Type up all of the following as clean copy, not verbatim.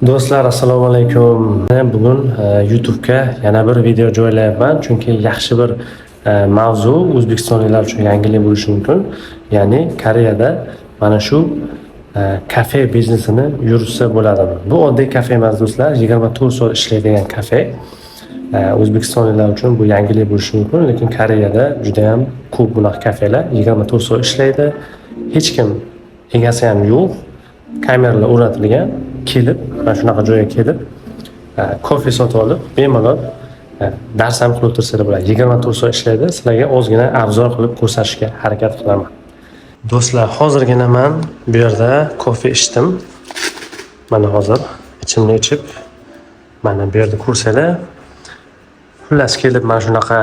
Do'stlar, assalomu alaykum. Bugun YouTube'ga yana bir video joylayapman, chunki yaxshi bir mavzu o'zbekistonliklar uchun yangilik bo'lishi mumkin. Ya'ni Koreyada mana shu kafe biznesini yuritsa bo'ladimi? Bu oddiy kafe emas do'stlar, 24 soat ishlaydigan kafe. O'zbekistonliklar uchun bu yangilik bo'lishi mumkin, lekin Koreyada juda ham ko'p bunaqa kafelar 24 soat ishlaydi. Hech kim egasi ham yo'q. Kameralar o'rnatilgan. Kelib, mana shunaqa joyga kelib, kofe sotib olib, bemalol dars ham qilib o'tirsanglar bo'ladi. 24 soat ishlaydi. Sizlarga ozgina obzor qilib ko'rsatishga harakat qilaman. Do'stlar, hozirgina men bu yerda kofe ichdim. Mana hozir ichimni ichib, mana bu yerda ko'rsanglar, xullas kelib mana shunaqa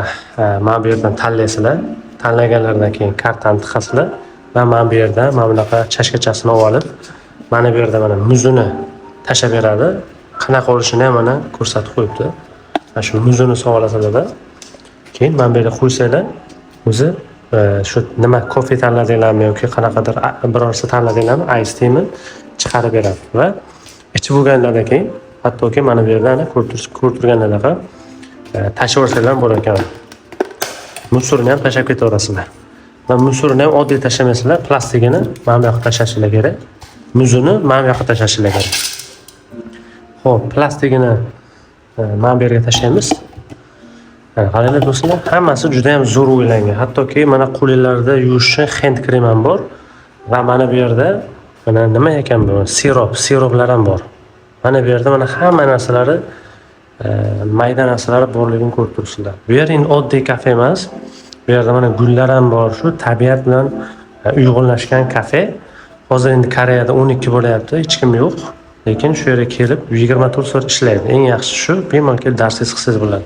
mana bu yerdan tanlaysizlar. Tanlaganlardan keyin kartani tiqasizlar va mana bu yerda mana bunaqa chashkachasini olib, mana bu yerda mana muzini tashlab beradi. Qanaqa olishini ham mana ko'rsatib qo'yibdi. Mana shu muzini solib olasizlar-da. Keyin mana bu yerga qo'ysanglar, o'zi shu nima kofe tanladinglarmi yoki qanaqadir birorsa tanladinglarmi, ice tea'mi chiqarib beradi va ichib bo'lgandan keyin hattoki mana bu yerda ko'rib turganlarga tashlab yuborsanglar ham bo'lar ekan. Musorni ham tashlab ketaverasizlar. Va musorni ham oddiy tashlamaysizlar, plastigini mana bu yoqqa tashlashingiz kerak. Muzini mana bu yoqqa tashlashingiz kerak. Xo'p, plastigini mana bu yerga tashlaymiz. Qaranglar do'stlar, hammasi juda ham zo'r o'ylangan. Hattoki mana qo'lingizda yuvish uchun hand krem ham bor va mana bu yerda mana nima ekan bu? Siroplar ham bor. Mana bu yerda mana hamma narsalari mayda narsalari borligini ko'rib turibsizlar. Bu yer endi oddiy kafe emas. Bu yerda mana gullar ham bor, shu tabiat bilan uyg'unlashgan kafe. Hozir endi Koreyada 12 bo'layapti, hech kim yo'q. Lekin shu yerga kelib 24 soat ishlaydi. Eng yaxshi shu, bemalol kelib darsingiz qilsangiz bo'ladi.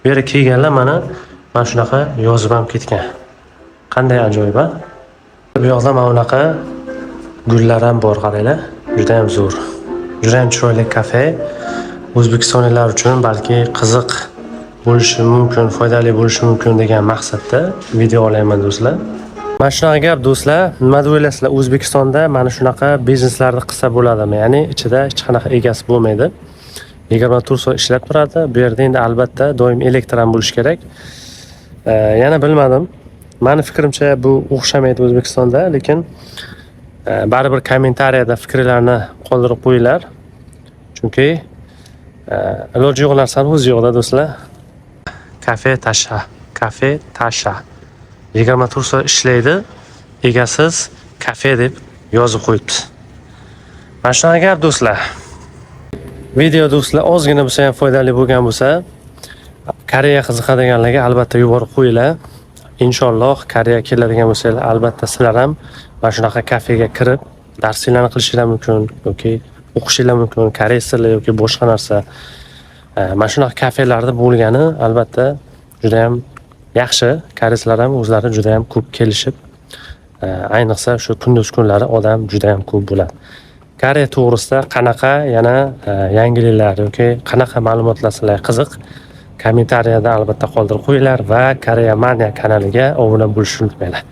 Bu yerga kelganlar mana shunaqa yozib ham ketgan. Qanday ajoyib, a? Bu yoqda mana bunaqa gullar ham bor, qaranglar. Juda ham zo'r. Juda ham chiroyli kafe. O'zbekistonliklar uchun balki qiziq bo'lishi mumkin, foydali bo'lishi mumkin degan maqsadda video olayman do'stlar. Mana shunaqa gap do'stlar, nima deb o'ylaysizlar? O'zbekistonda mana shunaqa bizneslarni qilsa bo'ladimi? Ya'ni ichida hech qanaqa egasi bo'lmaydi. 24 soat ishlab turadi. Bu yerda endi albatta doim elektr ham bo'lishi kerak. Yana bilmadim. Meni fikrimcha bu o'xshamaydi O'zbekistonda, lekin baribir kommentariyada fikrlarni qoldirib qo'yinglar. Chunki iloji yo'q narsani o'zi yo'qda do'stlar. Kafe Tasha. 24 soat ishlaydi, egasiz kafe deb yozib qo'yibdi. Mana shunaqa gap do'stlar. Video do'stlar ozgina bo'lsa ham foydali bo'lgan bo'lsa, Koreya qiziqadiganlarga albatta yuborib qo'yinglar. Inshaalloh Koreya keladigan bo'lsanglar, albatta sizlar ham mana shunaqa kafega kirib, darsinglarni qilishingiz mumkin yoki o'qishingiz mumkin, koreys tili yoki boshqa narsa. Mana shunaqa kafelarida bo'lgani albatta juda ham yaxshi. Koreyslar ham o'zlari juda ham ko'p kelishib, ayniqsa shu kunduz kunlari odam juda ham ko'p bo'ladi. Koreya to'g'risida qanaqa yana yangiliklar yoki qanaqa ma'lumotlar sizlarga qiziq, kommentariyada albatta qoldirib qo'yinglar va Koreya Mania kanaliga obuna bo'lishni unutmanglar.